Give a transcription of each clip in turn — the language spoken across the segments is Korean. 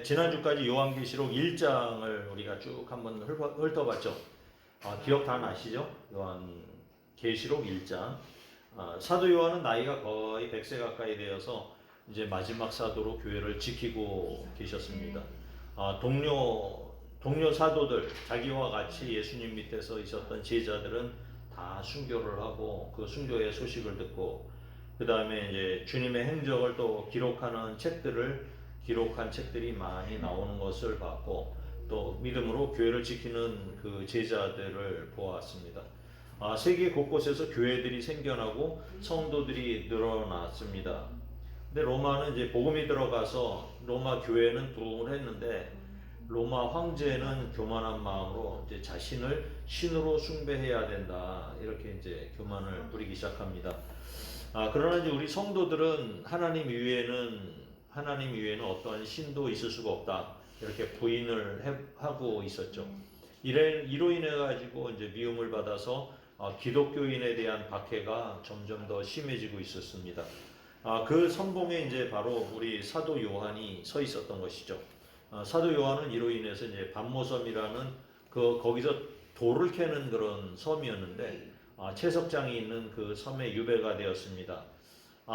지난주까지 요한계시록 1장을 우리가 쭉 한번 훑어봤죠. 기억 다 나시죠? 요한계시록 1장. 사도 요한은 나이가 거의 100세 가까이 되어서 이제 마지막 사도로 교회를 지키고 계셨습니다. 동료 사도들, 자기와 같이 예수님 밑에서 있었던 제자들은 다 순교를 하고 그 순교의 소식을 듣고 그 다음에 이제 주님의 행적을 또 기록한 책들이 많이 나오는 것을 봤고 또 믿음으로 교회를 지키는 그 제자들을 보았습니다. 세계 곳곳에서 교회들이 생겨나고 성도들이 늘어났습니다. 근데 로마는 이제 복음이 들어가서 로마 교회는 부흥을 했는데 로마 황제는 교만한 마음으로 이제 자신을 신으로 숭배해야 된다 이렇게 이제 교만을 부리기 시작합니다. 그러나 이제 우리 성도들은 하나님 이외에는 어떠한 신도 있을 수가 없다 이렇게 부인을 하고 있었죠. 이로 인해 가지고 이제 미움을 받아서 기독교인에 대한 박해가 점점 더 심해지고 있었습니다. 그 선봉에 이제 바로 우리 사도 요한이 서 있었던 것이죠. 사도 요한은 이로 인해서 이제 반모섬이라는 거기서 돌을 캐는 그런 섬이었는데 채석장이 있는 그 섬에 유배가 되었습니다.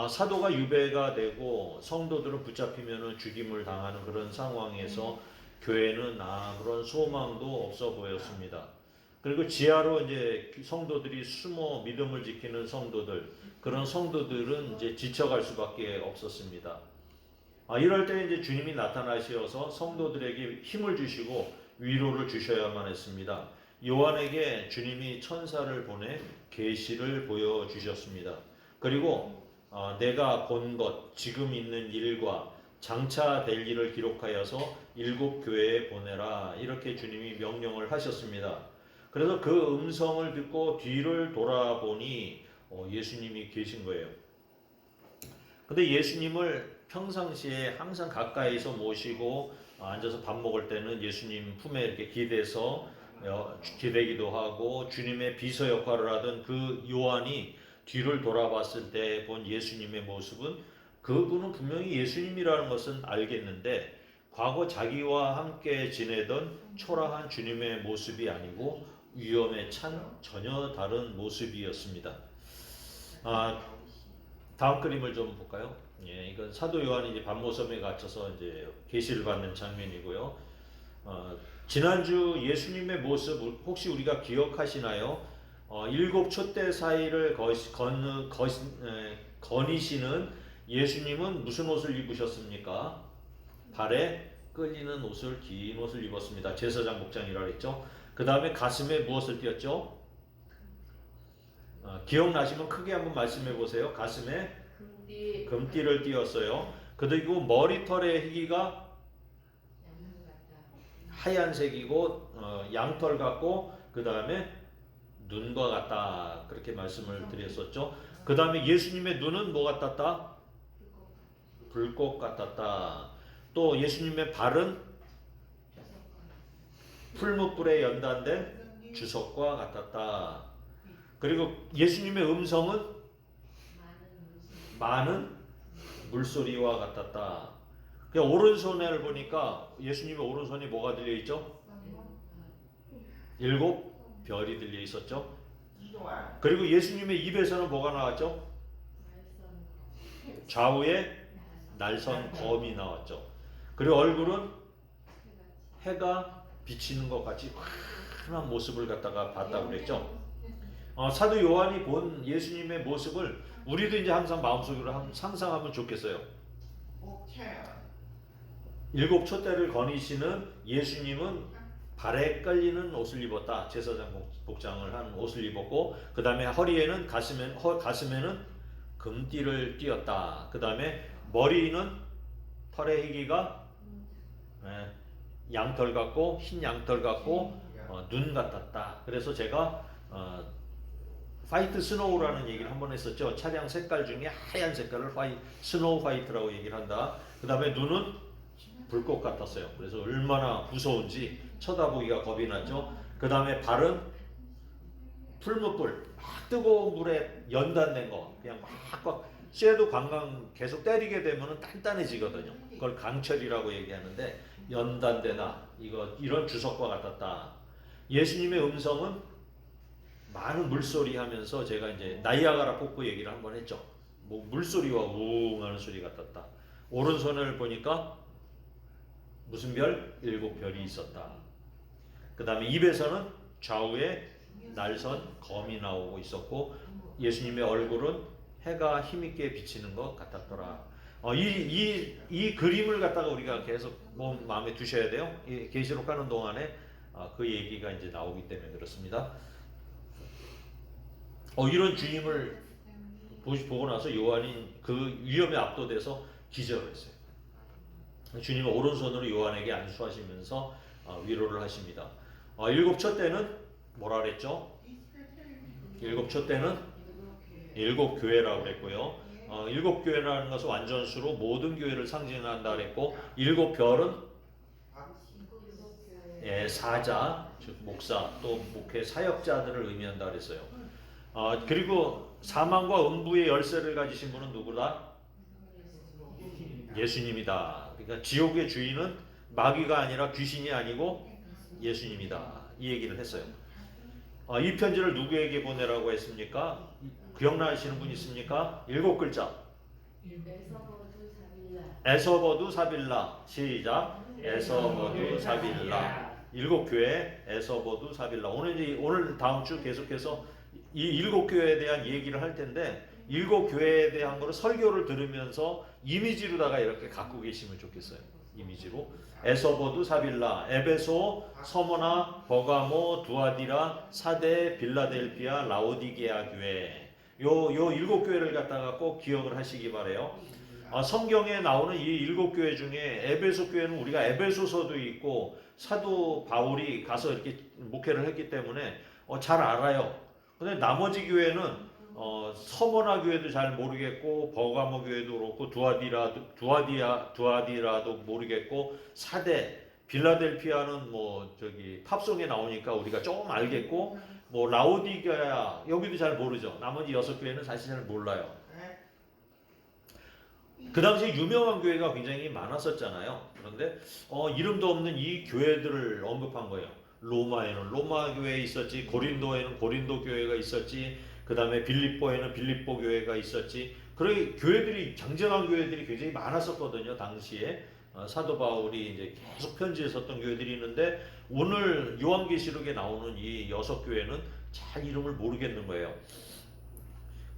사도가 유배가 되고 성도들은 붙잡히면 죽임을 당하는 그런 상황에서 교회는 그런 소망도 없어 보였습니다. 그리고 지하로 이제 성도들이 숨어 믿음을 지키는 그런 성도들은 이제 지쳐갈 수밖에 없었습니다. 이럴 때 이제 주님이 나타나셔서 성도들에게 힘을 주시고 위로를 주셔야만 했습니다. 요한에게 주님이 천사를 보내 계시를 보여주셨습니다. 그리고 내가 본 것, 지금 있는 일과 장차 될 일을 기록하여서 7 교회에 보내라 이렇게 주님이 명령을 하셨습니다. 그래서 그 음성을 듣고 뒤를 돌아보니 예수님이 계신 거예요. 근데 예수님을 평상시에 항상 가까이서 모시고 앉아서 밥 먹을 때는 예수님 품에 이렇게 기대기도 하고 주님의 비서 역할을 하던 그 요한이 뒤를 돌아봤을 때 본 예수님의 모습은 그분은 분명히 예수님이라는 것은 알겠는데 과거 자기와 함께 지내던 초라한 주님의 모습이 아니고 위험에 찬 전혀 다른 모습이었습니다. 다음 그림을 좀 볼까요? 이건 사도 요한이 이제 반모섬에 갇혀서 이제 계시를 받는 장면이고요. 지난주 예수님의 모습 혹시 우리가 기억하시나요? 7 촛대 사이를 거니시는 예수님은 무슨 옷을 입으셨습니까? 발에 끌리는 옷을, 긴 옷을 입었습니다. 제사장 복장이라고 했죠. 그 다음에 가슴에 무엇을 띄었죠? 기억나시면 크게 한번 말씀해 보세요. 가슴에 금띠를 띄었어요. 그리고 머리털의 희기가 하얀색이고 양털 같고 그 다음에 눈과 같다 그렇게 말씀을 드렸었죠. 그 다음에 예수님의 눈은 뭐 같았다? 불꽃 같았다. 또 예수님의 발은 풀무불에 연단된 주석과 같았다. 그리고 예수님의 음성은 많은 물소리와 같았다. 그냥 오른손을 보니까 예수님의 오른손이 뭐가 들려있죠? 7 별이 들려 있었죠. 그리고 예수님의 입에서는 뭐가 나왔죠? 좌우에 날선 검이 나왔죠. 그리고 얼굴은 해가 비치는 것 같이 환한 모습을 갖다가 봤다고 그랬죠. 사도 요한이 본 예수님의 모습을 우리도 이제 항상 마음속으로 상상하면 좋겠어요. 7 촛대를 거니시는 예수님은 발에 깔리는 옷을 입었다. 제사장 복장을 한 옷을 입었고 그 다음에 허리에는 가슴에는 금띠를 띄었다. 그 다음에 머리는 털의 희기가 양털 같고 흰 양털 같고 눈 같았다. 그래서 제가 화이트 스노우라는 얘기를 한번 했었죠. 차량 색깔 중에 하얀 색깔을 스노우 화이트라고 얘기를 한다. 그 다음에 눈은 불꽃 같았어요. 그래서 얼마나 무서운지 쳐다보기가 겁이 났죠. 그 다음에 발은 풀무불, 막 뜨거운 물에 연단된 거, 그냥 막 쇠도 강강 계속 때리게 되면은 단단해지거든요. 그걸 강철이라고 얘기하는데 연단되나 이런 주석과 같았다. 예수님의 음성은 많은 물소리 하면서 제가 이제 나이아가라 폭포 얘기를 한번 했죠. 뭐 물소리와 우웅 하는 소리 같았다. 오른손을 보니까 무슨 별? 7별이 있었다. 그 다음에 입에서는 좌우에 날선 검이 나오고 있었고 예수님의 얼굴은 해가 힘있게 비치는 것 같았더라. 이 그림을 갖다가 우리가 계속 마음에 두셔야 돼요. 계시록 하는 동안에 그 얘기가 이제 나오기 때문에 그렇습니다. 이런 주님을 보고 나서 요한이 그 위험에 압도돼서 기절을 했어요. 주님은 오른손으로 요한에게 안수하시면서 위로를 하십니다. 일곱 첫 때는 뭐라 그랬죠? 일곱 첫 때는 일곱 교회라고 그랬고요. 일곱 교회라는 것은 완전수로 모든 교회를 상징한다 그랬고 일곱 별은 사자, 즉 목사 또 목회 사역자들을 의미한다 그랬어요. 그리고 사망과 음부의 열쇠를 가지신 분은 누구다? 예수님이다. 그러니까 지옥의 주인은 마귀가 아니라 귀신이 아니고 예수님이다. 이 얘기를 했어요. 이 편지를 누구에게 보내라고 했습니까? 기억나시는 분 있습니까? 7글자. 에서버두 사빌라. 시작. 에서버두 사빌라. 7교회 에서버두 사빌라. 오늘 다음 주 계속해서 이 7교회에 대한 얘기를 할 텐데 7교회에 대한 거를 설교를 들으면서 이미지로다가 이렇게 갖고 계시면 좋겠어요. 이미지로 에서버두 사빌라, 에베소, 서머나, 버가모, 두아디라, 사데, 빌라델피아, 라오디게아 교회. 요 7교회를 갖다가 꼭 기억을 하시기 바래요. 성경에 나오는 이 7교회 중에 에베소 교회는 우리가 에베소서도 있고 사도 바울이 가서 이렇게 목회를 했기 때문에 잘 알아요. 근데 나머지 교회는 서머나 교회도 잘 모르겠고 버가모 교회도 그렇고 두아디라도 모르겠고 사대 빌라델피아는 팝송에 나오니까 우리가 조금 알겠고 라오디게아 여기도 잘 모르죠. 나머지 6교회는 사실 잘 몰라요. 그 당시에 유명한 교회가 굉장히 많았었잖아요. 그런데 이름도 없는 이 교회들을 언급한 거예요. 로마에는 로마 교회 있었지, 고린도에는 고린도 교회가 있었지, 그 다음에 빌립보에는 빌립보 교회가 있었지. 그런 교회들이 장정한 교회들이 굉장히 많았었거든요. 당시에 사도 바울이 이제 계속 편지에 썼던 교회들이 있는데 오늘 요한계시록에 나오는 이 6교회는 잘 이름을 모르겠는 거예요.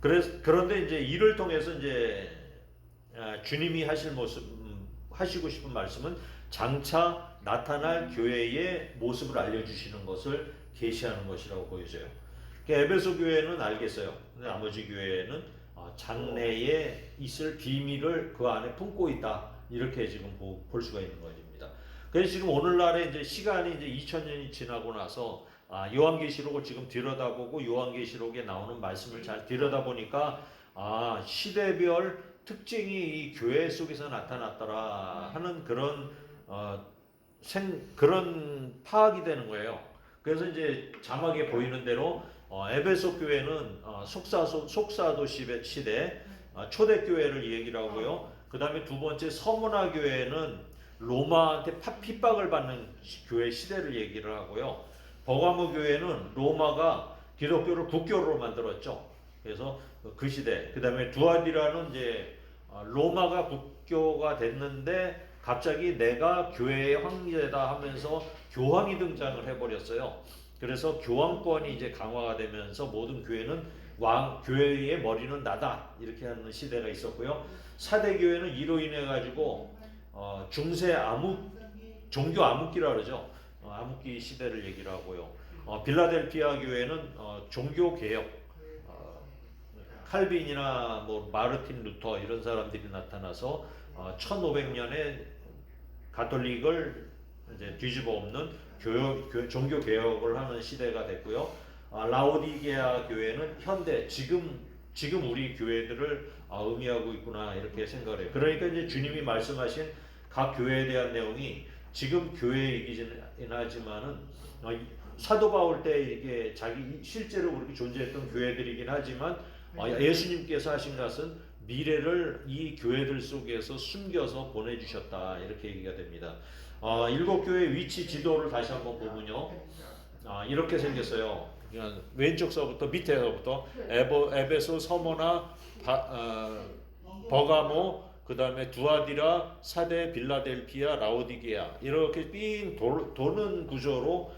그런데 이제 이를 통해서 이제 주님이 하시고 싶은 말씀은 장차 나타날 교회의 모습을 알려주시는 것을 계시하는 것이라고 보여져요. 에베소 교회는 알겠어요. 근데 나머지 교회는 장래에 있을 비밀을 그 안에 품고 있다. 이렇게 지금 볼 수가 있는 것입니다. 그래서 지금 오늘날에 이제 시간이 이제 2000년이 지나고 나서 요한계시록을 지금 들여다보고 요한계시록에 나오는 말씀을 잘 들여다보니까 시대별 특징이 이 교회 속에서 나타났더라 하는 그런 파악이 되는 거예요. 그래서 이제 자막에 보이는 대로 에베소 교회는 속사도 시대 초대교회를 얘기를 하고요. 그 다음에 두 번째 서문화 교회는 로마한테 핍박을 받는 교회 시대를 얘기를 하고요. 버가모 교회는 로마가 기독교를 국교로 만들었죠. 그래서 그 시대. 그 다음에 두아디라는 이제 로마가 국교가 됐는데 갑자기 내가 교회의 황제다 하면서 교황이 등장을 해버렸어요. 그래서 교황권이 이제 강화가 되면서 모든 교회는 교회의 머리는 나다 이렇게 하는 시대가 있었고요. 사대교회는 이로 인해 가지고 중세 종교 암흑기라 그러죠. 암흑기 시대를 얘기를 하고요. 빌라델피아 교회는 종교 개혁, 칼빈이나 마르틴 루터 이런 사람들이 나타나서 1500년에 가톨릭을 이제 뒤집어 엎는 종교 개혁을 하는 시대가 됐고요. 라오디게아 교회는 현대 지금 우리 교회들을 의미하고 있구나 이렇게 생각을 해요. 그러니까 이제 주님이 말씀하신 각 교회에 대한 내용이 지금 교회이긴 하지만은 사도 바울 때 이게 자기 실제로 그렇게 존재했던 교회들이긴 하지만 예수님께서 하신 것은 미래를 이 교회들 속에서 숨겨서 보내주셨다 이렇게 얘기가 됩니다. 일곱 교회 위치 지도를 다시 한번 보면요, 이렇게 생겼어요. 그냥 왼쪽서부터 밑에서부터 에베소, 서머나, 버가모, 그 다음에 두아디라, 사데, 빌라델피아, 라오디게아 이렇게 삥 도는 구조로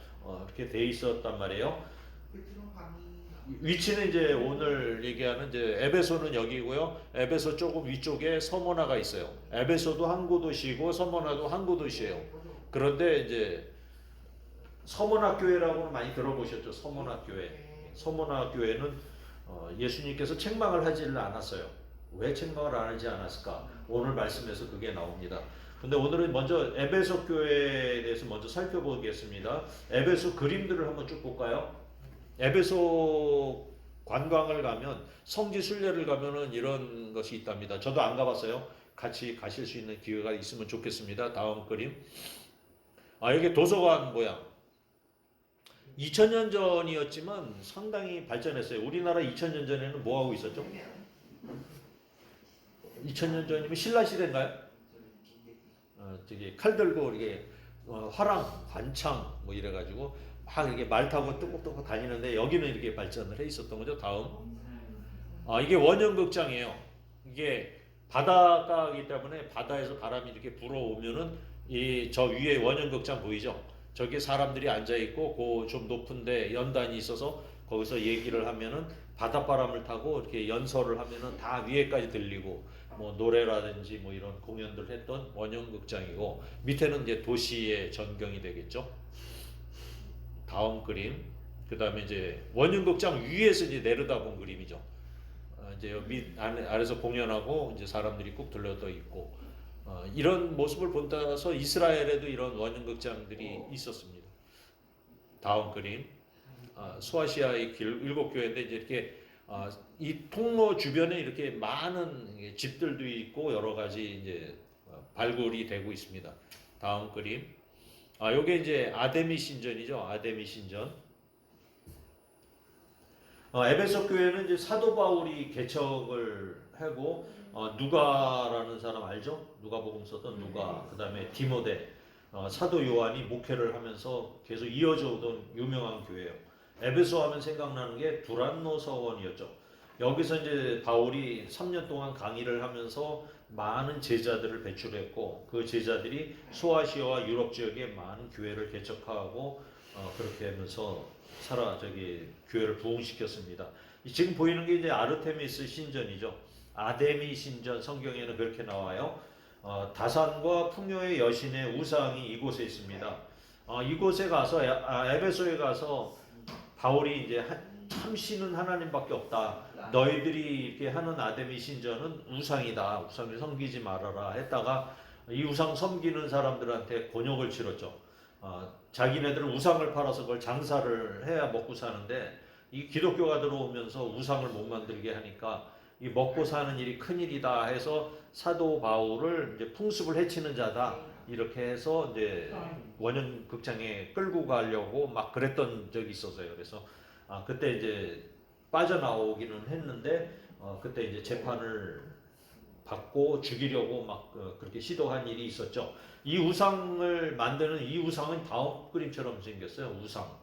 이렇게 돼 있었단 말이에요. 위치는 이제 오늘 얘기하는 이제 에베소는 여기고요. 에베소 조금 위쪽에 서머나가 있어요. 에베소도 항구 도시고 서머나도 항구 도시예요. 그런데 이제 서머나 교회라고는 많이 들어보셨죠? 서머나 교회. 서머나 교회는 예수님께서 책망을 하지를 않았어요. 왜 책망을 안 하지 않았을까? 오늘 말씀에서 그게 나옵니다. 근데 오늘은 먼저 에베소 교회에 대해서 먼저 살펴보겠습니다. 에베소 그림들을 한번 쭉 볼까요? 에베소 관광을 가면, 성지 순례를 가면은 이런 것이 있답니다. 저도 안 가봤어요. 같이 가실 수 있는 기회가 있으면 좋겠습니다. 다음 그림. 여기 도서관 모양. 2000년 전이었지만 상당히 발전했어요. 우리나라 2000년 전에는 뭐 하고 있었죠? 2000년 전이면 신라 시대인가요? 저기 칼 들고 이게 화랑, 관창 뭐 이래가지고 막 이렇게 말 타고 뚜벅뚜벅 다니는데 여기는 이렇게 발전을 해 있었던 거죠. 다음. 이게 원형극장이에요. 이게 바닷가이기 때문에 바다에서 바람이 이렇게 불어오면은 저 위에 원형극장 보이죠? 저기 사람들이 앉아 있고 그 좀 높은데 연단이 있어서 거기서 얘기를 하면은 바닷바람을 타고 이렇게 연설을 하면은 다 위에까지 들리고 뭐 노래라든지 뭐 이런 공연들 했던 원형극장이고, 밑에는 이제 도시의 전경이 되겠죠. 다음 그림. 그 다음에 이제 원형극장 위에서 이제 내려다본 그림이죠. 이제 밑 아래서 공연하고 이제 사람들이 꾹 들러져 있고, 이런 모습을 본다서 이스라엘에도 이런 원형극장들이 있었습니다. 다음 그림. 소아시아의 일곱 교회인데 이제 이렇게 이 통로 주변에 이렇게 많은 집들도 있고 여러 가지 이제 발굴이 되고 있습니다. 다음 그림. 요게 이제 아데미 신전이죠. 아데미 신전. 에베소 교회는 이제 사도 바울이 개척을 하고, 누가라는 사람 알죠? 누가복음 썼던 누가, 그 다음에 디모데, 사도 요한이 목회를 하면서 계속 이어져 오던 유명한 교회예요. 에베소 하면 생각나는 게 두란노 서원이었죠. 여기서 이제 바울이 3년 동안 강의를 하면서 많은 제자들을 배출했고, 그 제자들이 소아시아와 유럽 지역에 많은 교회를 개척하고 그렇게 하면서 교회를 부흥시켰습니다. 지금 보이는 게 이제 아르테미스 신전이죠. 아데미 신전, 성경에는 그렇게 나와요. 다산과 풍요의 여신의 우상이 이곳에 있습니다. 이곳에 가서 에베소에 가서 바울이 이제 참신은 하나님밖에 없다. 너희들이 이렇게 하는 아데미 신전은 우상이다. 우상을 섬기지 말아라 했다가 이 우상 섬기는 사람들한테 곤욕을 치렀죠. 자기네들은 우상을 팔아서 그걸 장사를 해야 먹고 사는데, 이 기독교가 들어오면서 우상을 못 만들게 하니까 이 먹고 사는 일이 큰일이다 해서 사도 바울을 이제 풍습을 해치는 자다 이렇게 해서 이제 원형 극장에 끌고 가려고 막 그랬던 적이 있었어요. 그래서 그때 이제 빠져나오기는 했는데 그때 이제 재판을 받고 죽이려고 막 그렇게 시도한 일이 있었죠. 이 우상을 만드는 이 우상은 다음 그림처럼 생겼어요. 우상.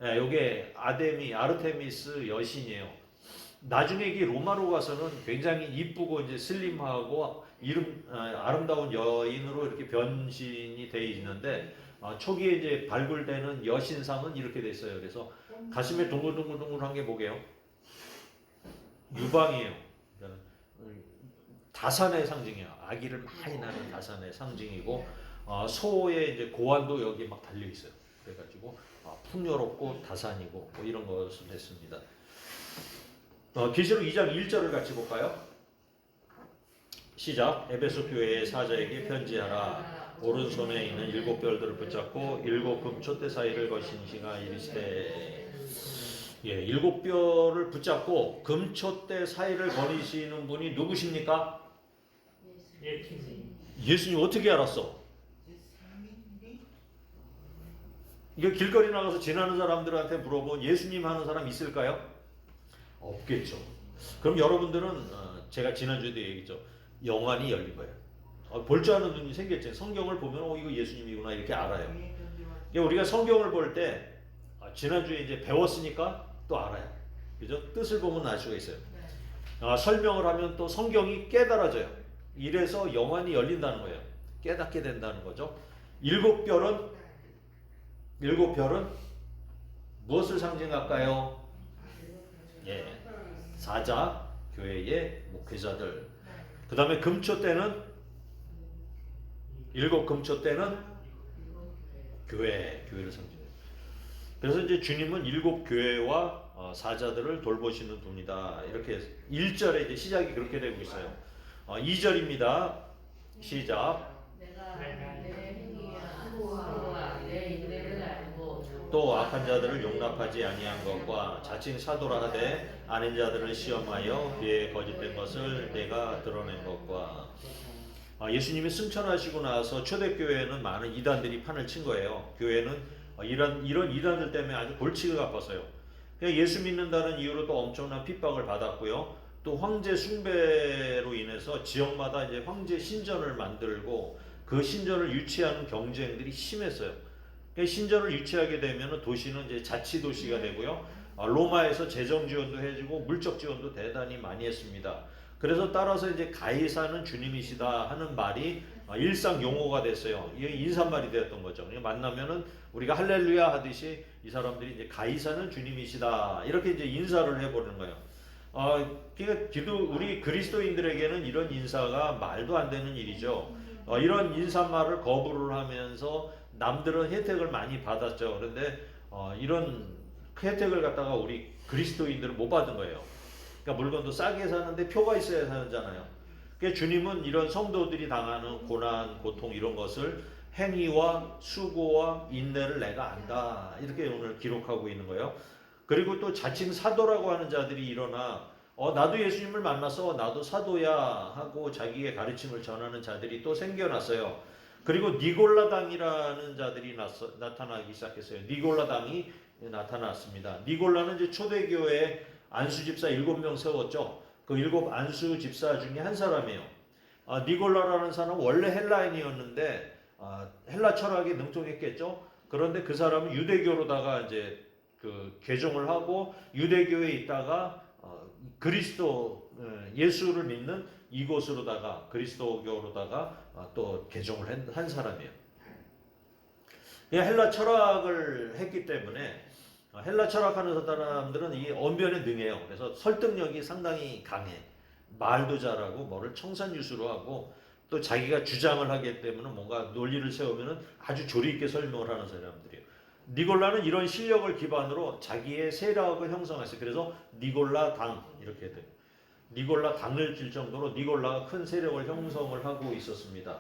이게 아르테미스 여신이에요. 나중에 이 로마로 가서는 굉장히 이쁘고 이제 슬림하고 아름다운 여인으로 이렇게 변신이 돼 있는데, 초기에 이제 발굴되는 여신상은 이렇게 돼 있어요. 그래서 가슴에 동글동글동글한 게 뭐게요? 유방이에요. 다산의 상징이에요. 아기를 많이 낳는 다산의 상징이고, 소의 이제 고환도 여기 막 달려 있어요. 그래가지고 풍요롭고 다산이고 뭐 이런 것을 했습니다. 계시록 2장 1절을 같이 볼까요? 시작. 에베소 교회의 사자에게 편지하라. 오른손에 있는 7별들을 붙잡고 7 금촛대 사이를 거신 이가 이르시되. 7별을 붙잡고 금촛대 사이를 거니시는 분이 누구십니까? 예수님 어떻게 알았어? 이거 길거리 나가서 지나는 사람들한테 물어본 예수님 하는 사람 있을까요? 없겠죠. 그럼 여러분들은 제가 지난주에도 얘기했죠. 영안이 열린 거예요. 볼 줄 아는 눈이 생겼죠. 성경을 보면 이거 예수님이구나 이렇게 알아요. 그러니까 우리가 성경을 볼 때 지난주에 이제 배웠으니까 또 알아요. 그죠? 뜻을 보면 알 수가 있어요. 설명을 하면 또 성경이 깨달아져요. 이래서 영안이 열린다는 거예요. 깨닫게 된다는 거죠. 일곱 별은 무엇을 상징할까요? 예, 사자 교회의 목회자들. 그 다음에 금초 때는 일곱 금초 때는 교회를 상징해요. 그래서 이제 주님은 일곱 교회와 사자들을 돌보시는 분이다. 이렇게 1절에 이제 시작이 그렇게 되고 있어요. 2절입니다. 시작. 또 악한 자들을 용납하지 아니한 것과 자칭 사도라 하되 아닌 자들을 시험하여 그의 거짓된 것을 내가 드러낸 것과. 예수님이 승천하시고 나서 초대교회에는 많은 이단들이 판을 친 거예요. 교회는 이런 이단들 때문에 아주 골치가 아팠어요. 예수 믿는다는 이유로 또 엄청난 핍박을 받았고요. 또 황제 숭배로 인해서 지역마다 이제 황제 신전을 만들고 그 신전을 유치하는 경쟁들이 심했어요. 신전을 유치하게 되면 도시는 이제 자치도시가 되고요. 로마에서 재정 지원도 해주고 물적 지원도 대단히 많이 했습니다. 그래서 따라서 이제 가이사는 주님이시다 하는 말이 일상 용어가 됐어요. 이게 인사말이 되었던 거죠. 만나면은 우리가 할렐루야 하듯이 이 사람들이 이제 가이사는 주님이시다 이렇게 이제 인사를 해보는 거예요. 그러니까 우리 그리스도인들에게는 이런 인사가 말도 안 되는 일이죠. 이런 인사말을 거부를 하면서 남들은 혜택을 많이 받았죠. 그런데 이런 혜택을 갖다가 우리 그리스도인들은 못 받은 거예요. 그러니까 물건도 싸게 사는데 표가 있어야 사잖아요. 그러니까 주님은 이런 성도들이 당하는 고난, 고통 이런 것을 행위와 수고와 인내를 내가 안다. 이렇게 오늘 기록하고 있는 거예요. 그리고 또 자칭 사도라고 하는 자들이 일어나 나도 예수님을 만나서 나도 사도야 하고 자기의 가르침을 전하는 자들이 또 생겨났어요. 그리고 니골라당이라는 자들이 나타나기 시작했어요. 니골라당이 나타났습니다. 니골라는 이제 초대교회 안수집사 7명 세웠죠. 그 7 안수집사 중에 한 사람이에요. 니골라라는 사람은 원래 헬라인이었는데 헬라 철학에 능통했겠죠. 그런데 그 사람은 유대교로다가 이제 그 개종을 하고 유대교에 있다가 그리스도 예수를 믿는 이곳으로다가 그리스도교로다가 또 개종을 한 사람이에요. 헬라 철학을 했기 때문에 헬라 철학하는 사람들은 이 언변에 능해요. 그래서 설득력이 상당히 강해. 말도 잘하고 뭐를 청산유수로 하고 또 자기가 주장을 하기 때문에 뭔가 논리를 세우면 아주 조리 있게 설명을 하는 사람들이에요. 니골라는 이런 실력을 기반으로 자기의 세력을 형성했어요. 그래서 니골라 당 이렇게 돼요. 니골라 당을 질 정도로 니골라가 큰 세력을 형성을 하고 있었습니다.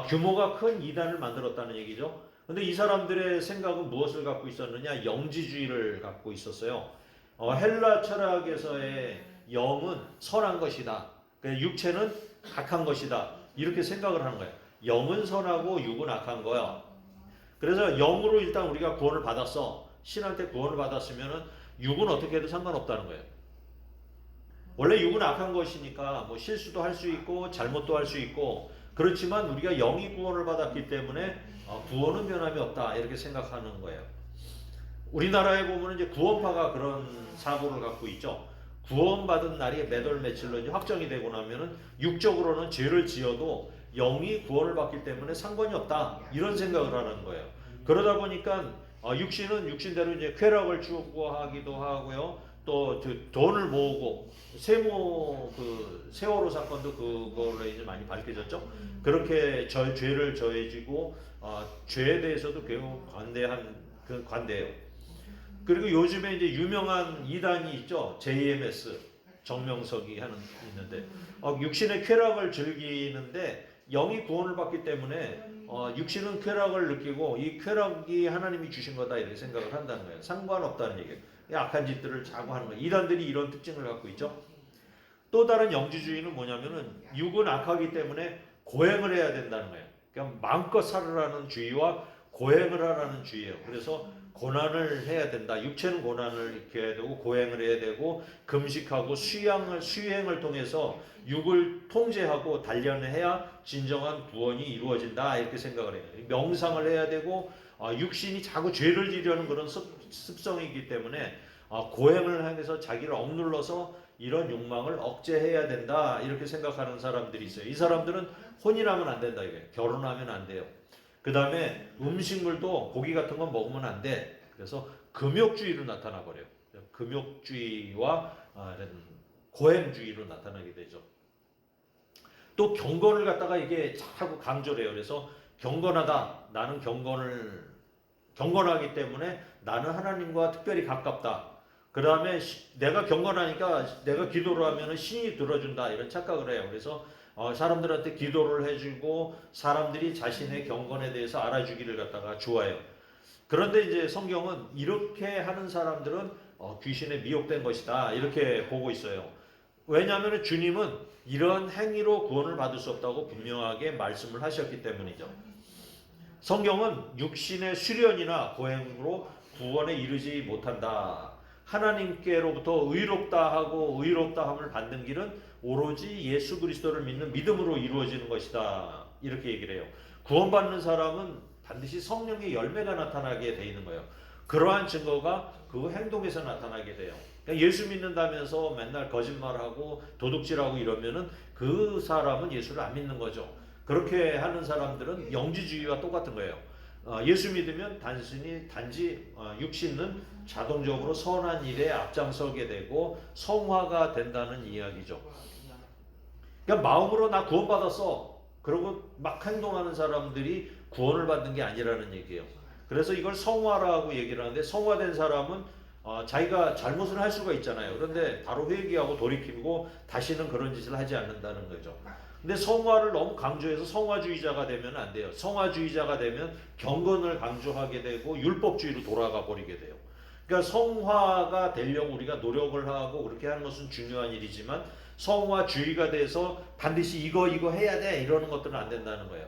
규모가 큰 이단을 만들었다는 얘기죠. 근데 이 사람들의 생각은 무엇을 갖고 있었느냐? 영지주의를 갖고 있었어요. 헬라 철학에서의 영은 선한 것이다. 육체는 악한 것이다. 이렇게 생각을 하는 거예요. 영은 선하고 육은 악한 거야. 그래서 영으로 일단 우리가 구원을 받았어. 신한테 구원을 받았으면 육은 어떻게 해도 상관없다는 거예요. 원래 육은 악한 것이니까 뭐 실수도 할 수 있고 잘못도 할 수 있고 그렇지만 우리가 영이 구원을 받았기 때문에 구원은 변함이 없다 이렇게 생각하는 거예요. 우리나라에 보면 이제 구원파가 그런 사고를 갖고 있죠. 구원받은 날이 몇 월 며칠로 이제 확정이 되고 나면은 육적으로는 죄를 지어도 영이 구원을 받기 때문에 상관이 없다 이런 생각을 하는 거예요. 그러다 보니까 육신은 육신대로 이제 쾌락을 추구하기도 하고요. 또 돈을 모으고 세월호 사건도 그걸로 이제 많이 밝혀졌죠. 그렇게 죄를 저해지고 죄에 대해서도 매우 관대해요. 그리고 요즘에 이제 유명한 이단이 있죠. JMS 정명석이 있는데 육신의 쾌락을 즐기는데 영이 구원을 받기 때문에 육신은 쾌락을 느끼고 이 쾌락이 하나님이 주신 거다 이렇게 생각을 한다는 거예요. 상관없다는 얘기예요. 악한 짓들을 자꾸 하는 거예요. 이단들이 이런 특징을 갖고 있죠. 또 다른 영지주의는 뭐냐면은 육은 악하기 때문에 고행을 해야 된다는 거예요. 그러니까 마음껏 살으라는 주의와 고행을 하라는 주의예요. 그래서 고난을 해야 된다. 육체는 고난을 겪어야 되고 고행을 해야 되고 금식하고 수행을 통해서 육을 통제하고 단련해야 진정한 구원이 이루어진다. 이렇게 생각을 해요. 명상을 해야 되고 육신이 자꾸 죄를 지려는 그런 습성이기 때문에 고행을 향해서 자기를 억눌러서 이런 욕망을 억제해야 된다. 이렇게 생각하는 사람들이 있어요. 이 사람들은 혼인하면 안 된다. 이게 결혼하면 안 돼요. 그 다음에 음식물도 고기 같은 건 먹으면 안 돼. 그래서 금욕주의로 나타나 버려요. 금욕주의와 고행주의로 나타나게 되죠. 또 경건을 갖다가 이게 자꾸 강조를 해요. 그래서 경건하다. 나는 경건하기 때문에 나는 하나님과 특별히 가깝다. 그 다음에 내가 경건하니까 내가 기도를 하면 신이 들어준다. 이런 착각을 해요. 그래서 사람들한테 기도를 해주고 사람들이 자신의 경건에 대해서 알아주기를 갖다가 좋아해요. 그런데 이제 성경은 이렇게 하는 사람들은 귀신에 미혹된 것이다. 이렇게 보고 있어요. 왜냐하면 주님은 이런 행위로 구원을 받을 수 없다고 분명하게 말씀을 하셨기 때문이죠. 성경은 육신의 수련이나 고행으로 구원에 이르지 못한다. 하나님께로부터 의롭다 하고 의롭다함을 받는 길은 오로지 예수 그리스도를 믿는 믿음으로 이루어지는 것이다. 이렇게 얘기를 해요. 구원받는 사람은 반드시 성령의 열매가 나타나게 돼 있는 거예요. 그러한 증거가 그 행동에서 나타나게 돼요. 그러니까 예수 믿는다면서 맨날 거짓말하고 도둑질하고 이러면은 그 사람은 예수를 안 믿는 거죠. 그렇게 하는 사람들은 영지주의와 똑같은 거예요. 예수 믿으면 단지 육신은 자동적으로 선한 일에 앞장서게 되고 성화가 된다는 이야기죠. 그러니까 마음으로 나 구원받았어. 그러고 막 행동하는 사람들이 구원을 받는 게 아니라는 얘기예요. 그래서 이걸 성화라고 얘기를 하는데 성화된 사람은 자기가 잘못을 할 수가 있잖아요. 그런데 바로 회개하고 돌이키고 다시는 그런 짓을 하지 않는다는 거죠. 근데 성화를 너무 강조해서 성화주의자가 되면 안 돼요. 성화주의자가 되면 경건을 강조하게 되고 율법주의로 돌아가 버리게 돼요. 그러니까 성화가 되려고 우리가 노력을 하고 그렇게 하는 것은 중요한 일이지만 성화주의가 돼서 반드시 이거 해야 돼 이러는 것들은 안 된다는 거예요.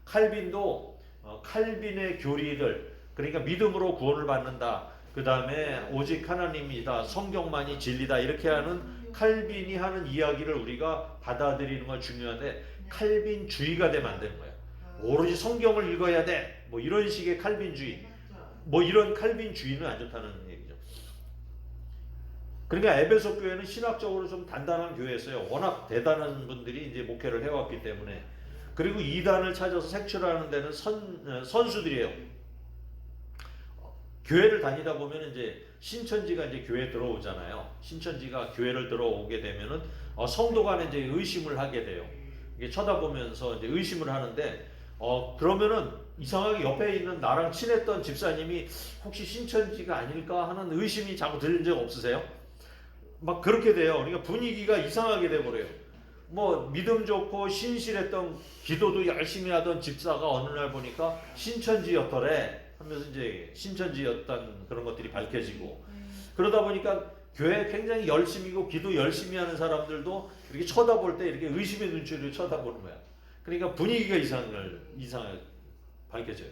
칼빈도 칼빈의 교리를 그러니까 믿음으로 구원을 받는다. 그 다음에 오직 하나님이다. 성경만이 진리다. 이렇게 하는 칼빈이 하는 이야기를 우리가 받아들이는 건 중요한데 칼빈주의가 되면 안 되는 거예요. 오로지 성경을 읽어야 돼. 뭐 이런 식의 칼빈주의. 뭐 이런 칼빈주의는 안 좋다는 얘기죠. 그러니까 에베소 교회는 신학적으로 좀 단단한 교회였어요. 워낙 대단한 분들이 이제 목회를 해왔기 때문에. 그리고 이단을 찾아서 색출하는 데는 선수들이에요. 교회를 다니다 보면 이제 신천지가 이제 교회에 들어오잖아요. 신천지가 교회를 들어오게 되면은 성도 간에 이제 의심을 하게 돼요. 이게 쳐다보면서 이제 의심을 하는데 그러면은 이상하게 옆에 있는 나랑 친했던 집사님이 혹시 신천지가 아닐까 하는 의심이 자꾸 들린 적 없으세요? 막 그렇게 돼요. 그러니까 분위기가 이상하게 돼 버려요. 뭐 믿음 좋고 신실했던 기도도 열심히 하던 집사가 어느 날 보니까 신천지였더래. 하면서 이제 신천지였던 그런 것들이 밝혀지고 그러다 보니까 교회 굉장히 열심히고 기도 열심히 하는 사람들도 이렇게 쳐다볼 때 이렇게 의심의 눈초리로 쳐다보는 거야. 그러니까 분위기가 이상하게 밝혀져요.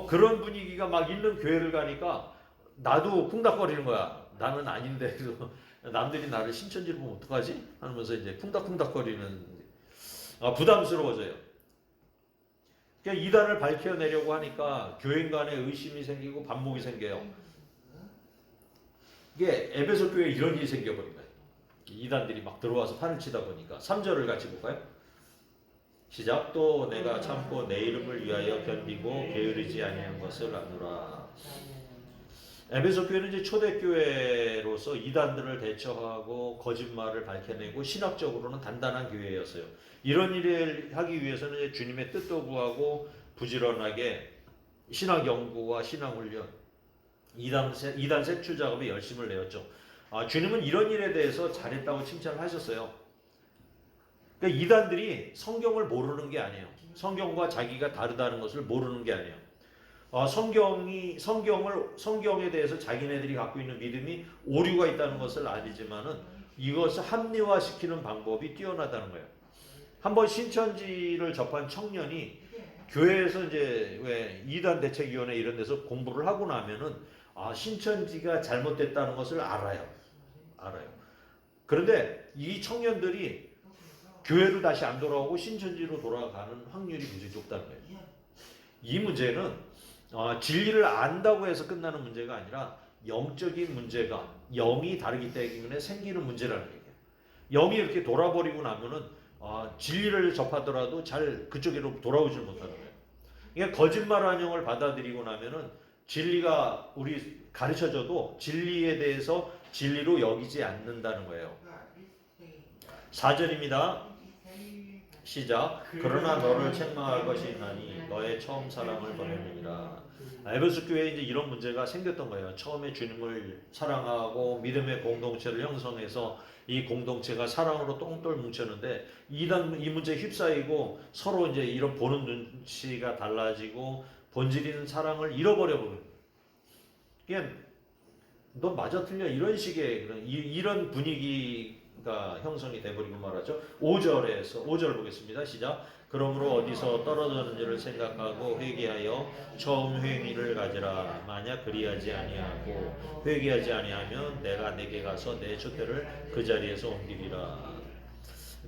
그런 분위기가 막 있는 교회를 가니까 나도 쿵닥거리는 거야. 나는 아닌데 남들이 나를 신천지로 보면 어떡하지? 하면서 이제 쿵닥쿵닥거리는 부담스러워져요. 그러니까 이단을 밝혀내려고 하니까 교인 간에 의심이 생기고 반목이 생겨요. 이게 에베소 교회에 이런 일이 생겨버린 거예요. 이단들이 막 들어와서 판을 치다 보니까 3절을 같이 볼까요? 시작. 또 내가 참고 내 이름을 위하여 견디고 게으르지 아니한 것을 아노라. 에베소 교회는 이제 초대교회로서 이단들을 대처하고 거짓말을 밝혀내고 신학적으로는 단단한 교회였어요. 이런 일을 하기 위해서는 이제 주님의 뜻도 구하고 부지런하게 신학 연구와 신학 훈련, 이단 색출 작업에 열심을 내었죠. 주님은 이런 일에 대해서 잘했다고 칭찬을 하셨어요. 그러니까 이단들이 성경을 모르는 게 아니에요. 성경과 자기가 다르다는 것을 모르는 게 아니에요. 성경에 대해서 자기네들이 갖고 있는 믿음이 오류가 있다는 것을 알지만은 이것을 합리화시키는 방법이 뛰어나다는 거예요. 한번 신천지를 접한 청년이 교회에서 이제 왜 이단 대책위원회 이런 데서 공부를 하고 나면은 신천지가 잘못됐다는 것을 알아요. 알아요. 그런데 이 청년들이 교회로 다시 안 돌아오고 신천지로 돌아가는 확률이 굉장히 높다는 거예요. 이 문제는 진리를 안다고 해서 끝나는 문제가 아니라 영적인 문제가 영이 다르기 때문에 생기는 문제라는 얘기예요. 영이 이렇게 돌아버리고 나면은 진리를 접하더라도 잘 그쪽으로 돌아오질 못하는 거예요. 그러니까 거짓말한 영을 받아들이고 나면은 진리가 우리 가르쳐줘도 진리에 대해서 진리로 여기지 않는다는 거예요. 4절입니다. 시작. 그러나 너를 책망할 것이 있나니 너의 처음 사랑을 버렸느니라. 에베소 교회에 이제 이런 문제가 생겼던 거예요. 처음에 주님을 사랑하고 믿음의 공동체를 형성해서 이 공동체가 사랑으로 똥돌 뭉쳤는데 이 문제에 휩싸이고 서로 이제 이런 보는 눈치가 달라지고 본질 있는 사랑을 잃어버려 버린. 그냥 너 맞아 틀려 이런 식의 이런 분위기가 형성이 돼버리고 말하죠. 5절 보겠습니다. 시작. 그러므로 어디서 떨어졌는지를 생각하고 회개하여 처음 행위를 가지라. 만약 그리하지 아니하고 회개하지 아니하면 내가 내게 가서 내 촛대를 그 자리에서 옮기리라.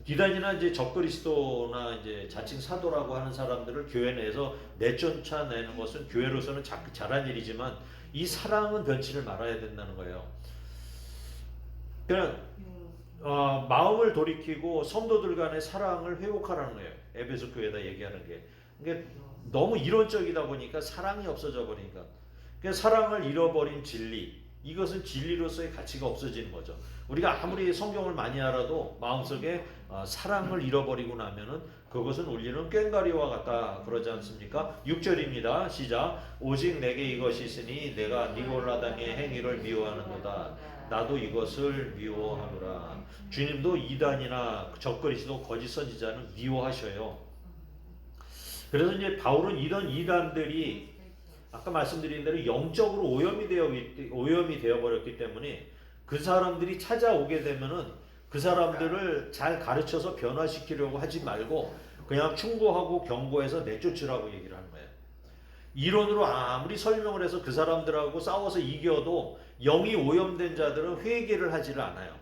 비단이나 이제 적그리스도나 이제 자칭 사도라고 하는 사람들을 교회 내에서 내쫓아내는 것은 교회로서는 잘한 일이지만 이 사랑은 변치를 말아야 된다는 거예요. 그냥 마음을 돌이키고 성도들 간의 사랑을 회복하라는 거예요. 에베소 교회에다 얘기하는 게. 그러니까 너무 이론적이다 보니까 사랑이 없어져 버리니까. 그러니까 사랑을 잃어버린 진리. 이것은 진리로서의 가치가 없어지는 거죠. 우리가 아무리 성경을 많이 알아도 마음속에 사랑을 잃어버리고 나면은 그것은 울리는 꽹과리와 같다 그러지 않습니까? 6절입니다. 시작. 오직 내게 이것이 있으니 내가 니골라당의 행위를 미워하는도다. 나도 이것을 미워하노라. 주님도 이단이나 적그리스도 거짓 선지자는 미워하셔요. 그래서 이제 바울은 이런 이단들이 아까 말씀드린 대로 영적으로 오염이 되어 버렸기 때문에 그 사람들이 찾아오게 되면은 그 사람들을 잘 가르쳐서 변화시키려고 하지 말고 그냥 충고하고 경고해서 내쫓으라고 얘기를 하는 거예요. 이론으로 아무리 설명을 해서 그 사람들하고 싸워서 이겨도 영이 오염된 자들은 회개를 하지를 않아요.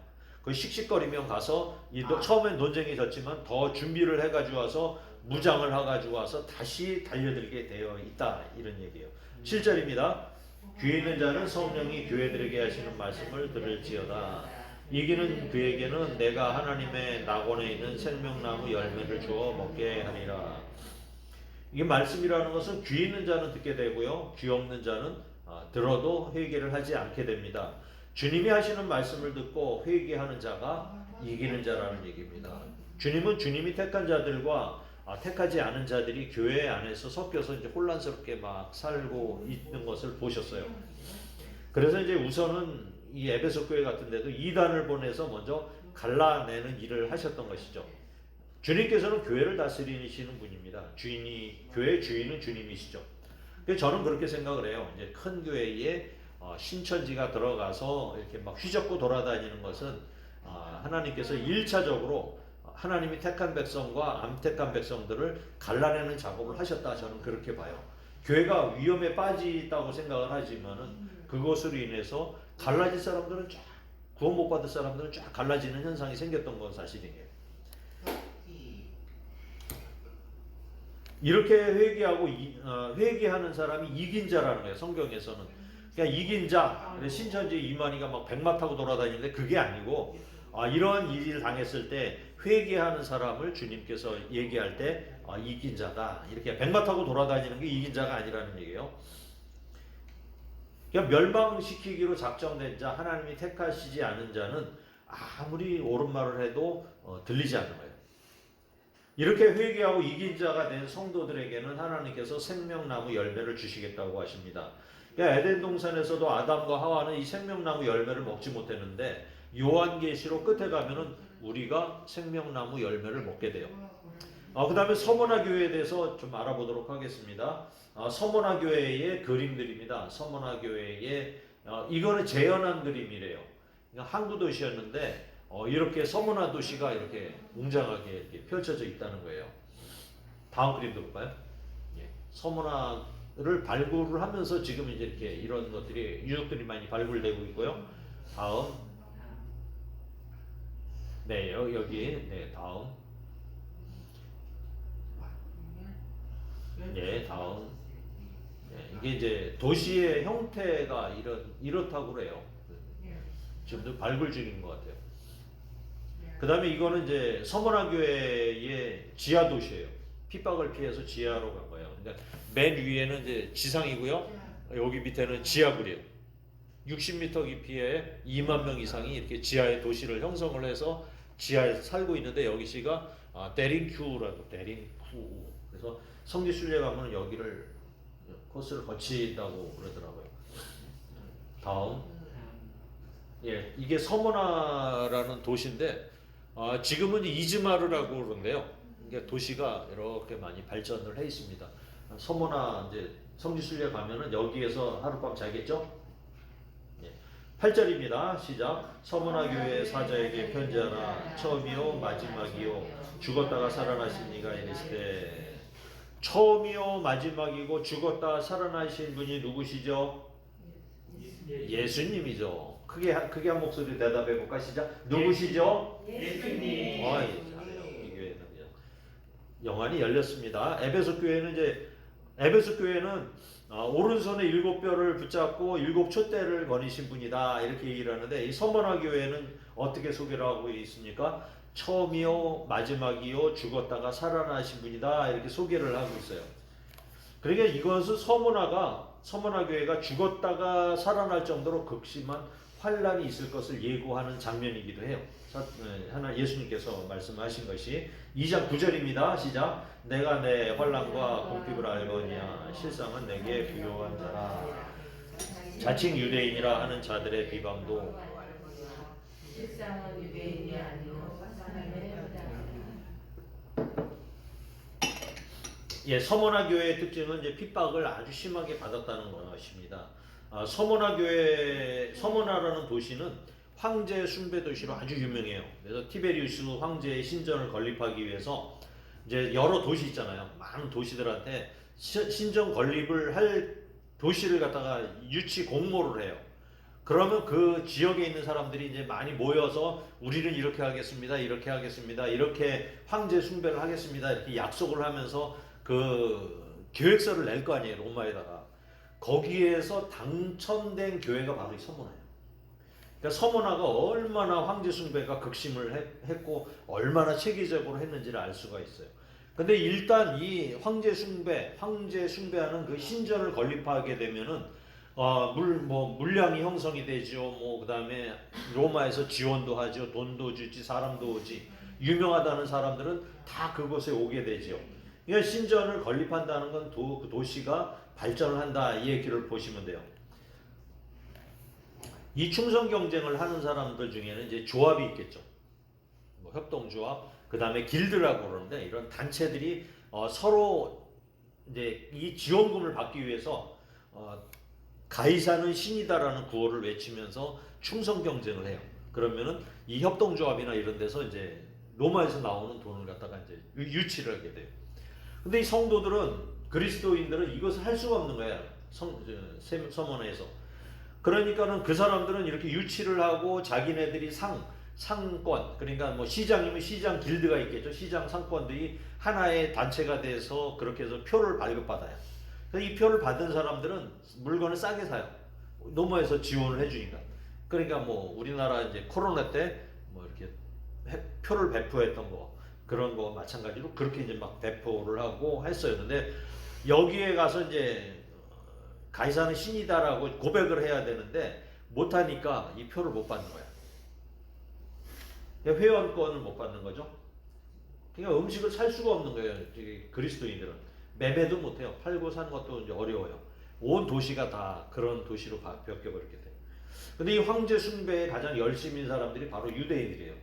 그 씩씩거리면 가서 처음엔 논쟁이 졌지만 더 준비를 해가지고 와서 무장을 해가지고 와서 다시 달려들게 되어 있다 이런 얘기예요. 7절입니다. 귀에 있는 자는 성령이 교회들에게 하시는 말씀을 들을지어다. 이기는 그에게는 내가 하나님의 낙원에 있는 생명나무 열매를 주어 먹게 하리라. 이게 말씀이라는 것은 귀 있는 자는 듣게 되고요. 귀 없는 자는 들어도 회개를 하지 않게 됩니다. 주님이 하시는 말씀을 듣고 회개하는 자가 이기는 자라는 얘기입니다. 주님은 주님이 택한 자들과 택하지 않은 자들이 교회 안에서 섞여서 이제 혼란스럽게 막 살고 있는 것을 보셨어요. 그래서 이제 우선은 이 에베소 교회 같은 데도 이단을 보내서 먼저 갈라내는 일을 하셨던 것이죠. 주님께서는 교회를 다스리시는 분입니다. 교회의 주인은 주님이시죠. 저는 그렇게 생각을 해요. 이제 큰 교회에 신천지가 들어가서 이렇게 막 휘젓고 돌아다니는 것은 하나님께서 1차적으로 하나님이 택한 백성과 안 택한 백성들을 갈라내는 작업을 하셨다. 저는 그렇게 봐요. 교회가 위험에 빠지다고 생각을 하지만은 그것으로 인해서 갈라질 사람들은 쫙 구원 못 받을 사람들은 쫙 갈라지는 현상이 생겼던 건 사실이에요. 이렇게 회개하는 사람이 이긴 자라는 거예요. 성경에서는. 그러니까 이긴 자, 신천지 이만희가 막 백마 타고 돌아다니는데 그게 아니고 이러한 일을 당했을 때 회개하는 사람을 주님께서 얘기할 때 이긴 자다. 이렇게 백마 타고 돌아다니는 게 이긴 자가 아니라는 얘기예요. 그러니까 멸망시키기로 작정된 자, 하나님이 택하시지 않은 자는 아무리 옳은 말을 해도 들리지 않는 거예요. 이렇게 회개하고 이긴 자가 된 성도들에게는 하나님께서 생명나무 열매를 주시겠다고 하십니다. 그러니까 에덴 동산에서도 아담과 하와는 이 생명나무 열매를 먹지 못했는데 요한계시록 끝에 가면은 우리가 생명나무 열매를 먹게 돼요. 그 다음에 서머나 교회에 대해서 좀 알아보도록 하겠습니다. 서머나 교회의 그림들입니다. 서머나 교회의 이거는 재현한 그림이래요. 그러니까 항구 도시였는데 이렇게 서머나 도시가 이렇게 웅장하게 이렇게 펼쳐져 있다는 거예요. 다음 그림도 볼까요? 예. 서문화를 발굴을 하면서 지금 이제 이렇게 이런 것들이 유적들이 많이 발굴되고 있고요. 다음. 네, 여기. 네, 다음. 네, 다음. 네, 이게 이제 도시의 형태가 이렇다고 그래요. 지금도 발굴 중인 것 같아요. 그 다음에 이거는 이제 서문화 교회의 지하 도시예요. 핍박을 피해서 지하로 간 거예요. 그러니까 맨 위에는 이제 지상이고요. 여기 밑에는 지하굴이에요. 60m 깊이에 2만 명 이상이 이렇게 지하의 도시를 형성을 해서 지하에 살고 있는데 여기시가 데링큐라고 데링쿠. 그래서 성지순례 가면 여기를 코스를 거친다고 그러더라고요. 다음. 예, 이게 서머나라는 도시인데 지금은 이즈마르라고 그러는데요. 이게 도시가 이렇게 많이 발전을 해 있습니다. 서머나 이제 성지순례 가면은 여기에서 하룻밤 자겠죠? 예. 8절입니다. 시작. 서머나 교회 사자에게 편지하라. 처음이요 마지막이요 죽었다가 살아나신 이가 이르시되. 처음이요 마지막이고 죽었다 살아나신 분이 누구시죠? 예수님이죠. 크게 한 목소리 대답해 볼까? 시작. 누구시죠? 예수님. 잘해요. 이 교회는 영안이 열렸습니다. 에베소 교회는 오른손에 7뼈를 붙잡고 7촛대를 거니신 분이다 이렇게 얘기를 하는데 이 서머나 교회는 어떻게 소개를 하고 있습니까? 처음이요 마지막이요 죽었다가 살아나신 분이다 이렇게 소개를 하고 있어요. 그러니까 이것은 서머나 교회가 죽었다가 살아날 정도로 극심한 환란이 있을 것을 예고하는 장면이기도 해요. 하나 예수님께서 말씀하신 것이 2장 9절입니다. 시작. 내가 내 환란과 공핍을 알거니와 실상은 내게 부요한 자라. 자칭 유대인이라 하는 자들의 비방도 실상은 유대인이 아니요 사람의 예, 서머나 교회의 특징은 이제 핍박을 아주 심하게 받았다는 것입니다. 서머나라는 도시는 황제 숭배 도시로 아주 유명해요. 그래서 티베리우스 황제의 신전을 건립하기 위해서 이제 여러 도시 있잖아요. 많은 도시들한테 신전 건립을 할 도시를 갖다가 유치 공모를 해요. 그러면 그 지역에 있는 사람들이 이제 많이 모여서 우리는 이렇게 하겠습니다. 이렇게 하겠습니다. 이렇게 황제 숭배를 하겠습니다. 이렇게 약속을 하면서 그 계획서를 낼 거 아니에요. 로마에다가. 거기에서 당첨된 교회가 바로 이 서머나예요. 그러니까 서머나가 얼마나 황제 숭배가 극심을 했고 얼마나 체계적으로 했는지를 알 수가 있어요. 근데 일단 이 황제 숭배하는 그 신전을 건립하게 되면은 물량이 형성이 되죠. 그다음에 로마에서 지원도 하죠. 돈도 주지, 사람도 오지. 유명하다는 사람들은 다 그곳에 오게 되죠. 그러니까 신전을 건립한다는 건 그 도시가 발전을 한다 이 얘기를 보시면 돼요. 이 충성 경쟁을 하는 사람들 중에는 이제 조합이 있겠죠. 협동조합, 그 다음에 길드라고 그러는데 이런 단체들이 서로 이제 이 지원금을 받기 위해서 가이사는 신이다라는 구호를 외치면서 충성 경쟁을 해요. 그러면은 이 협동조합이나 이런 데서 이제 로마에서 나오는 돈을 갖다가 이제 유치를 하게 돼요. 근데 이 성도들은 그리스도인들은 이것을 할 수가 없는 거예요. 서머나에서. 그러니까는 그 사람들은 이렇게 유치를 하고 자기네들이 상권, 그러니까 뭐 시장이면 시장 길드가 있겠죠. 시장 상권들이 하나의 단체가 돼서 그렇게 해서 표를 발급받아요. 그래서 이 표를 받은 사람들은 물건을 싸게 사요. 노마에서 지원을 해주니까. 그러니까 뭐 우리나라 이제 코로나 때 뭐 이렇게 표를 배포했던 거 그런 거 마찬가지로 그렇게 이제 막 배포를 하고 했어요. 근데 여기에 가서 이제 가이사는 신이다라고 고백을 해야 되는데 못하니까 이 표를 못 받는 거야. 회원권을 못 받는 거죠. 그러니까 음식을 살 수가 없는 거예요. 그리스도인들은 매매도 못해요. 팔고 사는 것도 이제 어려워요. 온 도시가 다 그런 도시로 바뀌어버렸게 돼요. 근데 이 황제 숭배에 가장 열심인 사람들이 바로 유대인들이에요.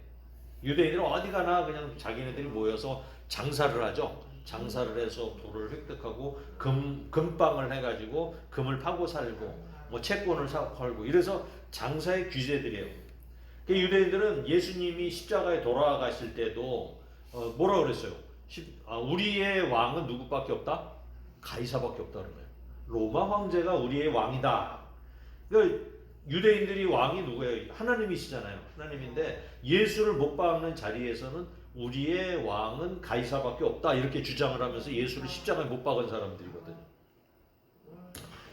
유대인들은 어디 가나 그냥 자기네들이 모여서 장사를 하죠. 장사를 해서 부를 획득하고 금방을 해가지고 금을 파고 살고 뭐 채권을 팔고 이래서 장사의 귀재들이에요. 유대인들은 예수님이 십자가에 돌아가실 때도 뭐라 그랬어요? 우리의 왕은 누구밖에 없다? 가이사밖에 없다는 거예요. 로마 황제가 우리의 왕이다. 그러니까 유대인들이 왕이 누구예요? 하나님이시잖아요. 하나님인데 예수를 못 박는 자리에서는 우리의 왕은 가이사밖에 없다 이렇게 주장을 하면서 예수를 십자가에 못 박은 사람들이거든요.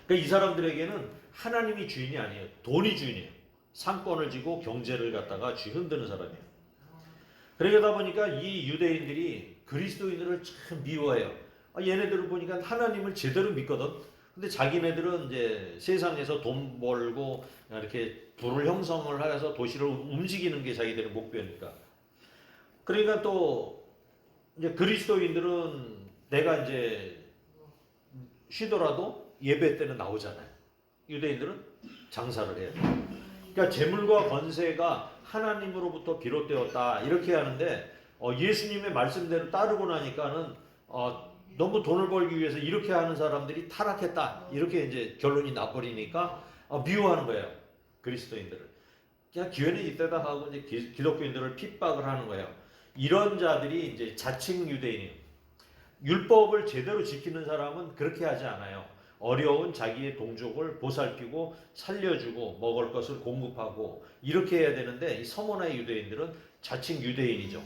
그러니까 이 사람들에게는 하나님이 주인이 아니에요. 돈이 주인이에요. 상권을 쥐고 경제를 갖다가 흔드는 사람이에요. 그러다 보니까 이 유대인들이 그리스도인들을 참 미워해요. 얘네들을 보니까 하나님을 제대로 믿거든. 근데 자기네들은 이제 세상에서 돈 벌고 이렇게 부를 형성을 하여서 도시를 움직이는 게 자기들의 목표니까. 그러니까 또 이제 그리스도인들은 내가 이제 쉬더라도 예배 때는 나오잖아요. 유대인들은 장사를 해요. 그러니까 재물과 권세가 하나님으로부터 비롯되었다 이렇게 하는데 예수님의 말씀대로 따르고 나니까는 너무 돈을 벌기 위해서 이렇게 하는 사람들이 타락했다 이렇게 이제 결론이 나버리니까 미워하는 거예요. 그리스도인들을. 그냥 기회는 이때다 하고 이제 기독교인들을 핍박을 하는 거예요. 이런 자들이 이제 자칭 유대인이에요. 율법을 제대로 지키는 사람은 그렇게 하지 않아요. 어려운 자기의 동족을 보살피고 살려주고 먹을 것을 공급하고 이렇게 해야 되는데 이 서머나의 유대인들은 자칭 유대인이죠.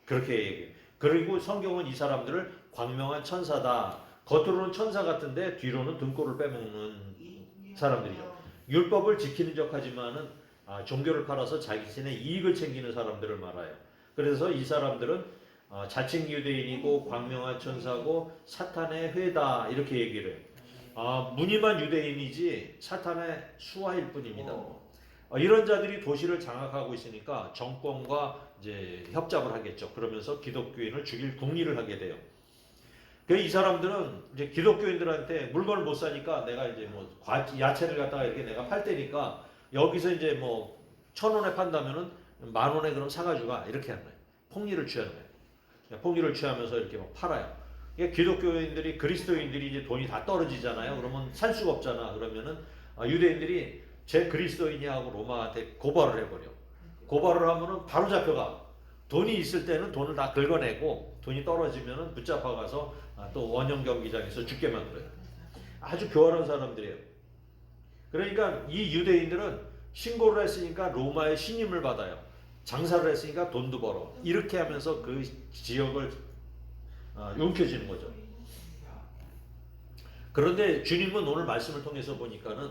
그렇게 얘기해요. 그리고 성경은 이 사람들을 광명한 천사다. 겉으로는 천사 같은데 뒤로는 등골을 빼먹는 사람들이죠. 율법을 지키는 척하지만은 종교를 팔아서 자신의 이익을 챙기는 사람들을 말해요. 그래서 이 사람들은 자칭 유대인이고 광명한 천사고 사탄의 회다 이렇게 얘기를 해요. 무늬만 유대인이지 사탄의 수하일 뿐입니다. 이런 자들이 도시를 장악하고 있으니까 정권과 이제 협잡을 하겠죠. 그러면서 기독교인을 죽일 궁리를 하게 돼요. 이 사람들은 이제 기독교인들한테 물건을 못 사니까 내가 이제 뭐 야채를 갖다가 이렇게 내가 팔 때니까 여기서 이제 뭐 1,000원에 판다면은 10,000원에 그럼 사가지고 가 이렇게 하는 거예요. 폭리를 취하는 거예요. 폭리를 취하면서 이렇게 막 팔아요. 기독교인들이 그리스도인들이 이제 돈이 다 떨어지잖아요. 그러면 살 수가 없잖아. 그러면은 유대인들이 제 그리스도인이 하고 로마한테 고발을 해버려. 고발을 하면은 바로 잡혀가. 돈이 있을 때는 돈을 다 긁어내고 돈이 떨어지면은 붙잡아가서 또 원형 경기장에서 죽게 만들어요. 아주 교활한 사람들이에요. 그러니까 이 유대인들은 신고를 했으니까 로마의 신임을 받아요. 장사를 했으니까 돈도 벌어. 이렇게 하면서 그 지역을 움켜쥐는 거죠. 그런데 주님은 오늘 말씀을 통해서 보니까는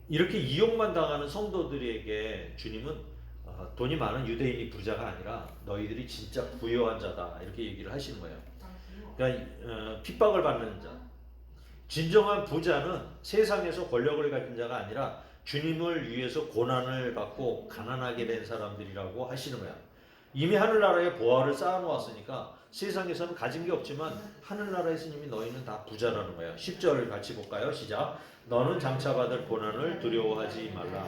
이렇게 이용만 당하는 성도들에게 주님은 돈이 많은 유대인이 부자가 아니라 너희들이 진짜 부유한 자다 이렇게 얘기를 하시는 거예요. 그러니까 핍박을 받는 자. 진정한 부자는 세상에서 권력을 가진 자가 아니라 주님을 위해서 고난을 받고 가난하게 된 사람들이라고 하시는 거야. 이미 하늘나라에 보화를 쌓아놓았으니까 세상에서는 가진 게 없지만 하늘나라에서 이미 너희는 다 부자라는 거야. 10절을 같이 볼까요? 시작. 너는 장차 받을 고난을 두려워하지 말라.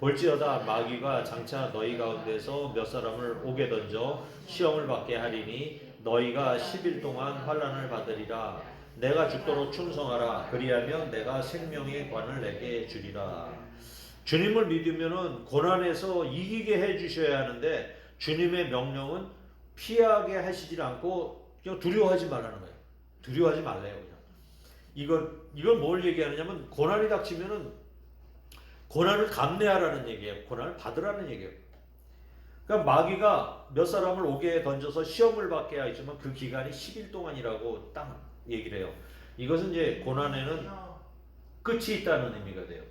볼지어다 마귀가 장차 너희 가운데서 몇 사람을 옥에 던져 시험을 받게 하리니 너희가 10일 동안 환난을 받으리라. 내가 죽도록 충성하라. 그리하면 내가 생명의 관을 내게 주리라. 주님을 믿으면은 고난에서 이기게 해주셔야 하는데 주님의 명령은 피하게 하시질 않고 그냥 두려워하지 말라는 거예요. 두려워하지 말래요. 그냥. 이건 뭘 얘기하느냐면 고난이 닥치면은 고난을 감내하라는 얘기예요. 고난을 받으라는 얘기예요. 그러니까 마귀가 몇 사람을 옥에 던져서 시험을 받게 하지만 그 기간이 10일 동안이라고 딱 얘기를 해요. 이것은 이제 고난에는 끝이 있다는 의미가 돼요.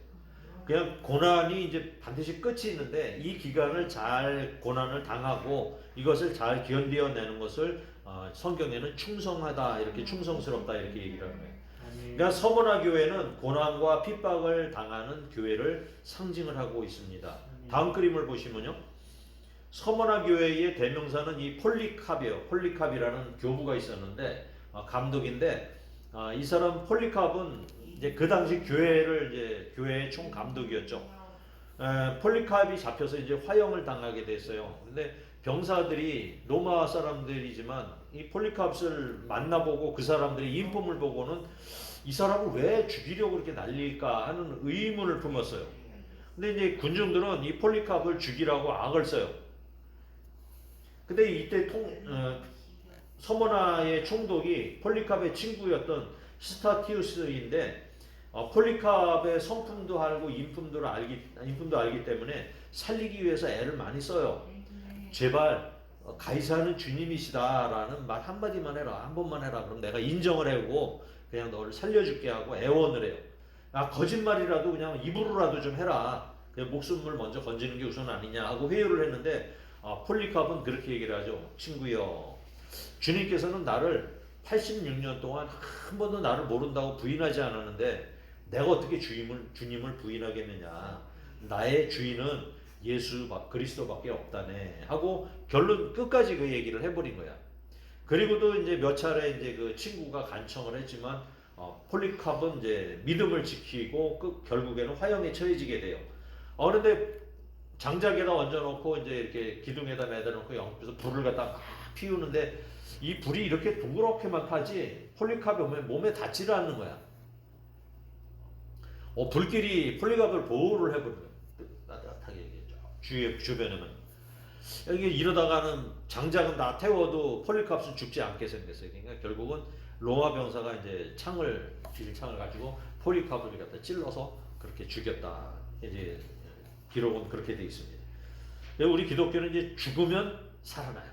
그냥 고난이 이제 반드시 끝이 있는데 이 기간을 잘 고난을 당하고 이것을 잘 견뎌내는 것을 성경에는 충성하다 이렇게 충성스럽다 이렇게 얘기를 하는 거예요. 그러니까 서머나 교회는 고난과 핍박을 당하는 교회를 상징을 하고 있습니다. 다음 그림을 보시면요. 서머나 교회의 대명사는 이 폴리캅이에요. 폴리캅이라는 교부가 있었는데 감독인데 이 사람 폴리캅은 이제 그 당시 교회의 총 감독이었죠. 폴리캅이 잡혀서 이제 화형을 당하게 됐어요. 근데 병사들이 로마 사람들이지만 이 폴리캅을 만나보고 그 사람들의 인품을 보고는 이 사람을 왜 죽이려고 그렇게 날릴까 하는 의문을 품었어요. 근데 이제 군중들은 이 폴리캅을 죽이라고 악을 써요. 근데 이때 서모나의 총독이 폴리캅의 친구였던 스타티우스인데 폴리캅의 성품도 알고 인품도 알기 때문에 살리기 위해서 애를 많이 써요. 제발 가이사는 주님이시다라는 말 한마디만 해라, 한 번만 해라. 그럼 내가 인정을 하고 그냥 너를 살려줄게 하고 애원을 해요. 거짓말이라도 그냥 입으로라도 좀 해라. 그냥 목숨을 먼저 건지는 게 우선 아니냐 하고 회유를 했는데 폴리캅은 그렇게 얘기를 하죠. 친구여, 주님께서는 나를 86년 동안 한 번도 나를 모른다고 부인하지 않았는데 내가 어떻게 주님을 부인하겠느냐. 나의 주인은 예수 그리스도밖에 없다네 하고 결론 끝까지 그 얘기를 해버린 거야. 그리고도 이제 몇 차례 이제 그 친구가 간청을 했지만 폴리캅은 이제 믿음을 지키고 결국에는 화형에 처해지게 돼요. 그런데 장작에다 얹어놓고 이제 이렇게 기둥에다 매달아놓고 옆에서 불을 갖다 막 피우는데 이 불이 이렇게 동그랗게만 타지 폴리캅이 오면 몸에 닿지를 않는 거야. 불길이 폴리캅을 보호를 해버린 거야. 따뜻하게 주변에는. 여기 이러다가는 장작은 다 태워도 폴리캅은 죽지 않게 생겼어요. 그러니까 결국은 로마 병사가 이제 비닐창을 가지고 폴리캅을 갖다 찔러서 그렇게 죽였다. 이제 기록은 그렇게 되어 있습니다. 우리 기독교는 이제 죽으면 살아나요.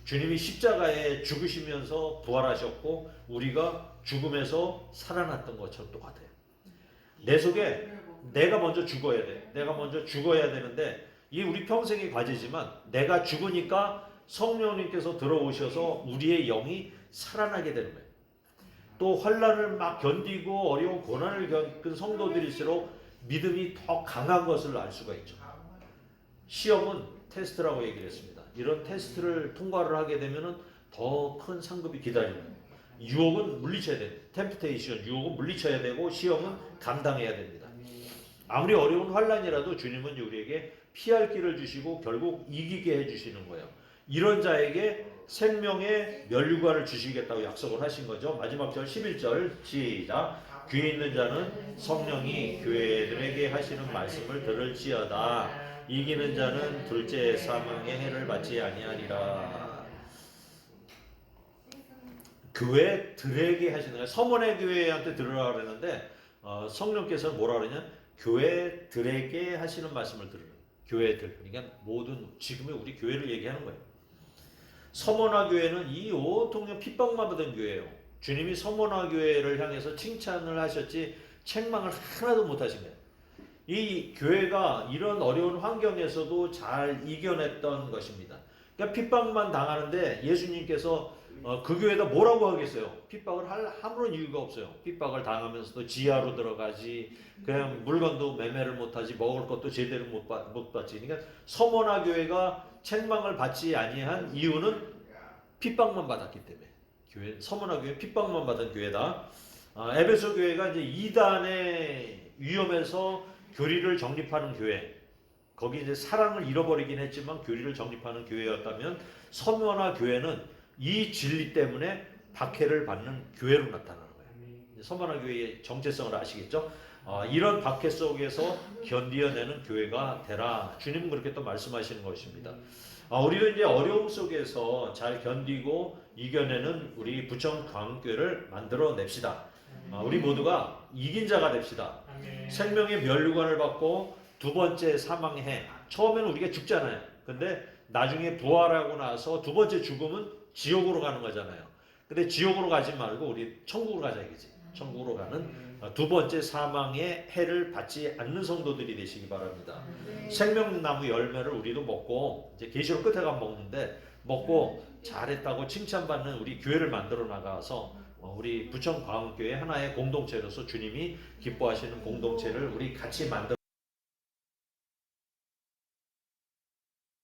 주님이 십자가에 죽으시면서 부활하셨고 우리가 죽음에서 살아났던 것처럼 똑같아요. 내 속에 내가 먼저 죽어야 돼. 내가 먼저 죽어야 되는데 이게 우리 평생의 과제지만 내가 죽으니까 성령님께서 들어오셔서 우리의 영이 살아나게 되는 거예요. 또 환난을 막 견디고 어려운 고난을 겪은 성도들일수록 믿음이 더 강한 것을 알 수가 있죠. 시험은 테스트라고 얘기를 했습니다. 이런 테스트를 통과를 하게 되면은 더 큰 상급이 기다리는 거예요. 유혹은 물리쳐야 돼요. 템프테이션, 유혹은 물리쳐야 되고 시험은 감당해야 됩니다. 아무리 어려운 환난이라도 주님은 우리에게 피할 길을 주시고 결국 이기게 해주시는 거예요. 이런 자에게 생명의 면류관을 주시겠다고 약속을 하신 거죠. 마지막 절 11절 시작. 귀 있는 자는 성령이 교회들에게 하시는 말씀을 들을지어다. 이기는 자는 둘째 사망의 해를 받지 아니하리라. 교회들에게 하시는 거예요. 서문의 교회한테 들으라 그랬는데 성령께서는 뭐라 그러냐? 교회들에게 하시는 말씀을 들으라. 교회들, 그러니까 모든 지금의 우리 교회를 얘기하는 거예요. 서문화 교회는 이 온통 핍박만 받은 교회예요. 주님이 서문화 교회를 향해서 칭찬을 하셨지 책망을 하나도 못 하신 거예요. 이 교회가 이런 어려운 환경에서도 잘 이겨냈던 것입니다. 그러니까 핍박만 당하는데 예수님께서 그 교회에다 뭐라고 하겠어요? 핍박을 할 아무런 이유가 없어요. 핍박을 당하면서도 지하로 들어가지, 그냥 물건도 매매를 못하지, 먹을 것도 제대로 못 받지. 그러니까 서문화 교회가 책망을 받지 아니한 이유는 핍박만 받았기 때문에. 서문화 교회 핍박만 받은 교회다. 에베소 교회가 이제 이단의 위험에서 교리를 정립하는 교회. 거기 이제 사랑을 잃어버리긴 했지만 교리를 정립하는 교회였다면 서문화 교회는 이 진리 때문에 박해를 받는 교회로 나타나는 거예요. 서문화 교회의 정체성을 아시겠죠? 이런 박해 속에서 견디어내는 교회가 되라. 주님은 그렇게 또 말씀하시는 것입니다. 우리도 이제 어려움 속에서 잘 견디고 이겨내는 우리 부천 광교회를 만들어 냅시다. 우리 모두가 이긴 자가 됩시다. 생명의 면류관을 받고 두 번째 사망의 해. 처음에는 우리가 죽잖아요. 근데 나중에 부활하고 나서 두 번째 죽음은 지옥으로 가는 거잖아요. 근데 지옥으로 가지 말고 우리 천국으로 가자 이거지. 천국으로 가는 두 번째 사망의 해를 받지 않는 성도들이 되시기 바랍니다. 생명나무 열매를 우리도 먹고 이제 계시록 끝에 가면 먹는데 먹고 잘했다고 칭찬받는 우리 교회를 만들어 나가서 우리 부천 광교회 하나의 공동체로서 주님이 기뻐하시는 공동체를 우리 같이 만들어